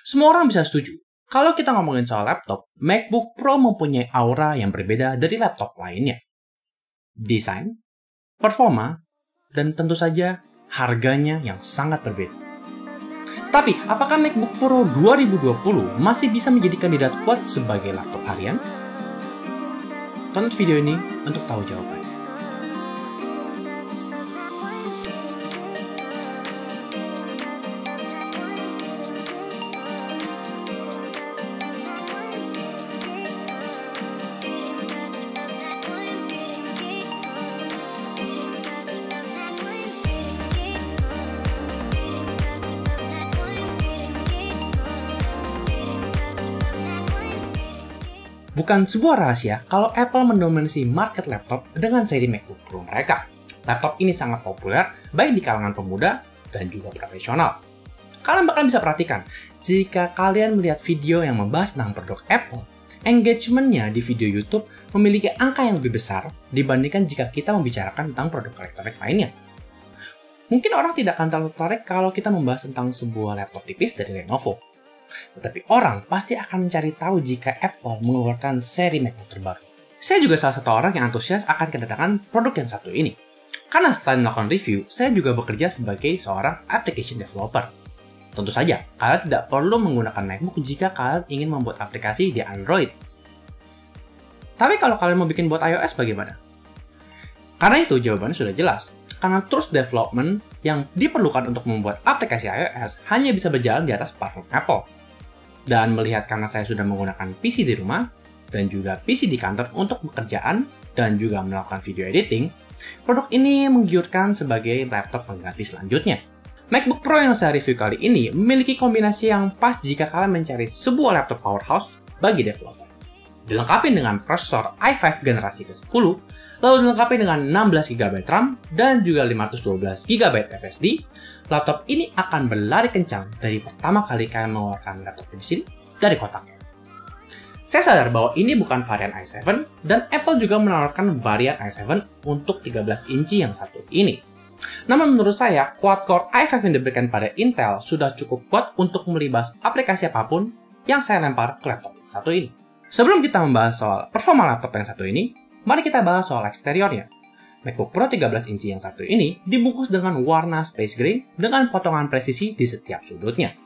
Semua orang bisa setuju. Kalau kita ngomongin soal laptop, MacBook Pro mempunyai aura yang berbeda dari laptop lainnya. Desain, performa, dan tentu saja harganya yang sangat berbeda. Tetapi, apakah MacBook Pro 2020 masih bisa menjadi kandidat kuat sebagai laptop harian? Tonton video ini untuk tahu jawabannya. Bukan sebuah rahasia kalau Apple mendominasi market laptop dengan seri MacBook Pro mereka. Laptop ini sangat populer baik di kalangan pemuda dan juga profesional. Kalian bahkan bisa perhatikan, jika kalian melihat video yang membahas tentang produk Apple, engagement-nya di video YouTube memiliki angka yang lebih besar dibandingkan jika kita membicarakan tentang produk elektronik lainnya. Mungkin orang tidak akan terlalu tertarik kalau kita membahas tentang sebuah laptop tipis dari Lenovo. Tetapi orang pasti akan mencari tahu jika Apple mengeluarkan seri MacBook terbaru. Saya juga salah satu orang yang antusias akan kedatangan produk yang satu ini. Karena setelah melakukan review, saya juga bekerja sebagai seorang application developer. Tentu saja, kalian tidak perlu menggunakan MacBook jika kalian ingin membuat aplikasi di Android. Tapi kalau kalian mau bikin buat iOS bagaimana? Karena itu jawabannya sudah jelas. Karena tools development yang diperlukan untuk membuat aplikasi iOS hanya bisa berjalan di atas platform Apple. Dan melihat karena saya sudah menggunakan PC di rumah dan juga PC di kantor untuk pekerjaan dan juga melakukan video editing, produk ini menggiurkan sebagai laptop pengganti selanjutnya. MacBook Pro yang saya review kali ini memiliki kombinasi yang pas jika kalian mencari sebuah laptop powerhouse bagi developer. Dilengkapi dengan prosesor i5 generasi ke-10, lalu dilengkapi dengan 16GB RAM dan juga 512GB SSD, laptop ini akan berlari kencang dari pertama kali kalian mengeluarkan laptop di sini dari kotaknya. Saya sadar bahwa ini bukan varian i7 dan Apple juga menawarkan varian i7 untuk 13 inci yang satu ini. Namun menurut saya, quad-core i5 yang diberikan pada Intel sudah cukup kuat untuk melibas aplikasi apapun yang saya lempar ke laptop satu ini. Sebelum kita membahas soal performa laptop yang satu ini, mari kita bahas soal eksteriornya. MacBook Pro 13 inci yang satu ini dibungkus dengan warna space gray dengan potongan presisi di setiap sudutnya.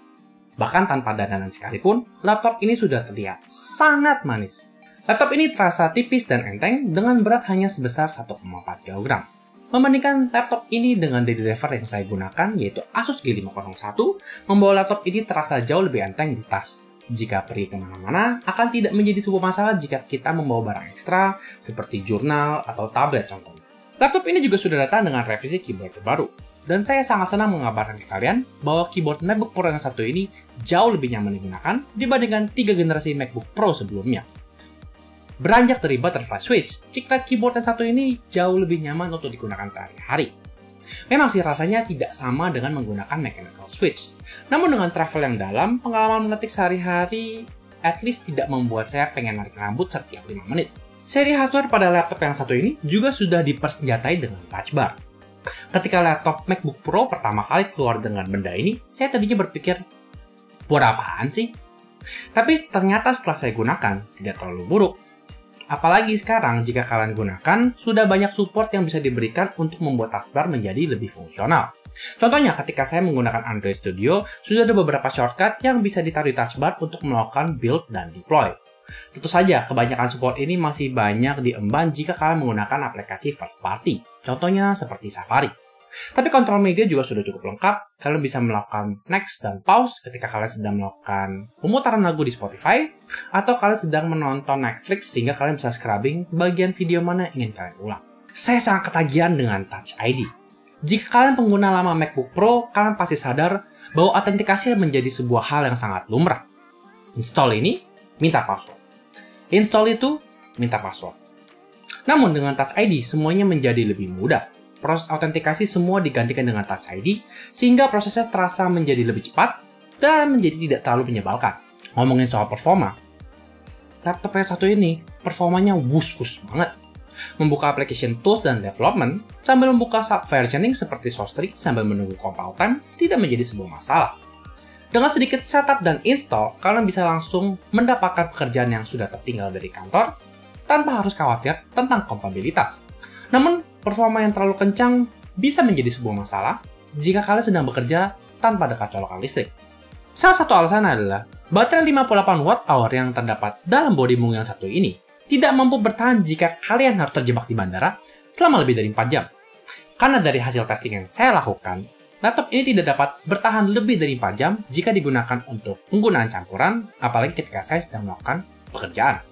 Bahkan tanpa dandanan sekalipun, laptop ini sudah terlihat sangat manis. Laptop ini terasa tipis dan enteng dengan berat hanya sebesar 1,4 kg. Membandingkan laptop ini dengan daily driver yang saya gunakan yaitu Asus G501, membawa laptop ini terasa jauh lebih enteng di tas. Jika pergi kemana-mana, akan tidak menjadi sebuah masalah jika kita membawa barang ekstra seperti jurnal atau tablet contohnya. Laptop ini juga sudah datang dengan revisi keyboard terbaru. Dan saya sangat senang mengabarkan ke kalian bahwa keyboard MacBook Pro yang satu ini jauh lebih nyaman digunakan dibandingkan 3 generasi MacBook Pro sebelumnya. Beranjak dari butterfly switch, chiclet keyboard yang satu ini jauh lebih nyaman untuk digunakan sehari-hari. Memang sih rasanya tidak sama dengan menggunakan mechanical switch. Namun dengan travel yang dalam, pengalaman mengetik sehari-hari at least tidak membuat saya pengen narik rambut setiap 5 menit. Seri hardware pada laptop yang satu ini juga sudah dipersenjatai dengan touch bar. Ketika laptop MacBook Pro pertama kali keluar dengan benda ini, saya tadinya berpikir, buat apaan sih? Tapi ternyata setelah saya gunakan, tidak terlalu buruk. Apalagi sekarang jika kalian gunakan, sudah banyak support yang bisa diberikan untuk membuat taskbar menjadi lebih fungsional. Contohnya ketika saya menggunakan Android Studio, sudah ada beberapa shortcut yang bisa ditaruh di taskbar untuk melakukan build dan deploy. Tentu saja, kebanyakan support ini masih banyak diemban jika kalian menggunakan aplikasi first party, contohnya seperti Safari. Tapi kontrol media juga sudah cukup lengkap, kalian bisa melakukan next dan pause ketika kalian sedang melakukan pemutaran lagu di Spotify, atau kalian sedang menonton Netflix sehingga kalian bisa scrubbing bagian video mana yang ingin kalian ulang. Saya sangat ketagihan dengan Touch ID. Jika kalian pengguna lama MacBook Pro, kalian pasti sadar bahwa autentikasi menjadi sebuah hal yang sangat lumrah. Install ini, minta password. Install itu, minta password. Namun dengan Touch ID, semuanya menjadi lebih mudah. Proses autentikasi semua digantikan dengan Touch ID, sehingga prosesnya terasa menjadi lebih cepat dan menjadi tidak terlalu menyebalkan. Ngomongin soal performa, laptop yang satu ini performanya wus-wus banget. Membuka application tools dan development sambil membuka sub-versioning seperti Source3 sambil menunggu compile time tidak menjadi sebuah masalah. Dengan sedikit setup dan install, kalian bisa langsung mendapatkan pekerjaan yang sudah tertinggal dari kantor tanpa harus khawatir tentang kompatibilitas. Namun, performa yang terlalu kencang bisa menjadi sebuah masalah jika kalian sedang bekerja tanpa ada colokan listrik. Salah satu alasan adalah baterai 58 Wh yang terdapat dalam body mung yang satu ini tidak mampu bertahan jika kalian harus terjebak di bandara selama lebih dari 4 jam. Karena dari hasil testing yang saya lakukan, laptop ini tidak dapat bertahan lebih dari 4 jam jika digunakan untuk penggunaan campuran, apalagi ketika saya sedang melakukan pekerjaan.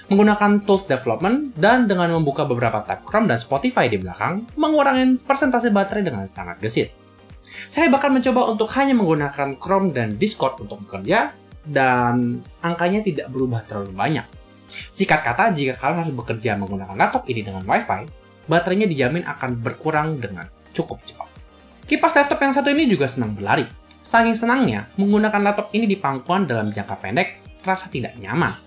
Menggunakan tools development dan dengan membuka beberapa tab Chrome dan Spotify di belakang, mengurangi persentase baterai dengan sangat gesit. Saya bahkan mencoba untuk hanya menggunakan Chrome dan Discord untuk bekerja, dan angkanya tidak berubah terlalu banyak. Singkat kata, jika kalian harus bekerja menggunakan laptop ini dengan Wi-Fi, baterainya dijamin akan berkurang dengan cukup cepat. Kipas laptop yang satu ini juga senang berlari. Saking senangnya, menggunakan laptop ini di pangkuan dalam jangka pendek terasa tidak nyaman.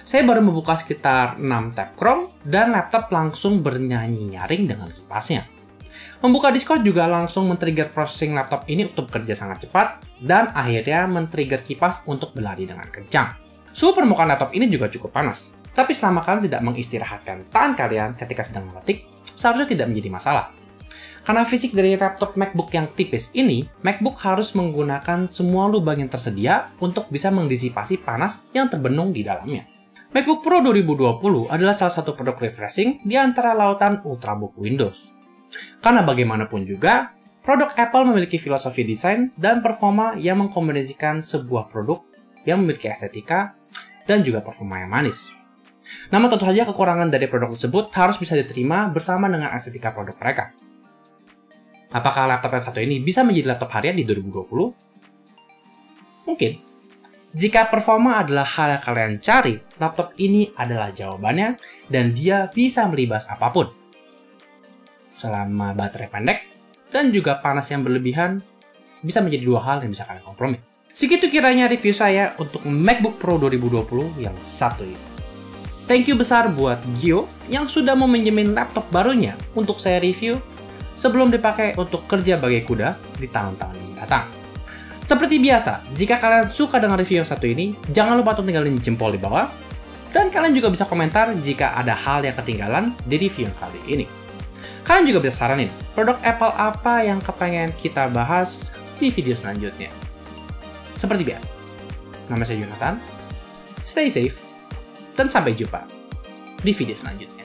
Saya baru membuka sekitar 6 tab Chrome dan laptop langsung bernyanyi nyaring dengan kipasnya. Membuka Discord juga langsung men-trigger processing laptop ini untuk bekerja sangat cepat dan akhirnya men-trigger kipas untuk berlari dengan kencang. Suhu permukaan laptop ini juga cukup panas, tapi selama kalian tidak mengistirahatkan tangan kalian ketika sedang mengetik, seharusnya tidak menjadi masalah. Karena fisik dari laptop MacBook yang tipis ini, MacBook harus menggunakan semua lubang yang tersedia untuk bisa mendisipasi panas yang terbendung di dalamnya. MacBook Pro 2020 adalah salah satu produk refreshing di antara lautan Ultrabook Windows. Karena bagaimanapun juga, produk Apple memiliki filosofi desain dan performa yang mengkombinasikan sebuah produk yang memiliki estetika dan juga performa yang manis. Namun tentu saja kekurangan dari produk tersebut harus bisa diterima bersama dengan estetika produk mereka. Apakah laptop yang satu ini bisa menjadi laptop harian di 2020? Mungkin. Jika performa adalah hal yang kalian cari, laptop ini adalah jawabannya dan dia bisa melibas apapun. Selama baterai pendek dan juga panas yang berlebihan bisa menjadi dua hal yang bisa kalian kompromi. Segitu kiranya review saya untuk MacBook Pro 2020 yang satu ini. Thank you besar buat Gio yang sudah mau minjemin laptop barunya untuk saya review sebelum dipakai untuk kerja bagai kuda di tahun-tahun yang datang. Seperti biasa, jika kalian suka dengan review yang satu ini, jangan lupa untuk tinggalin jempol di bawah, dan kalian juga bisa komentar jika ada hal yang ketinggalan di review yang kali ini. Kalian juga bisa saranin produk Apple apa yang kepengen kita bahas di video selanjutnya. Seperti biasa, nama saya Jonathan, stay safe, dan sampai jumpa di video selanjutnya.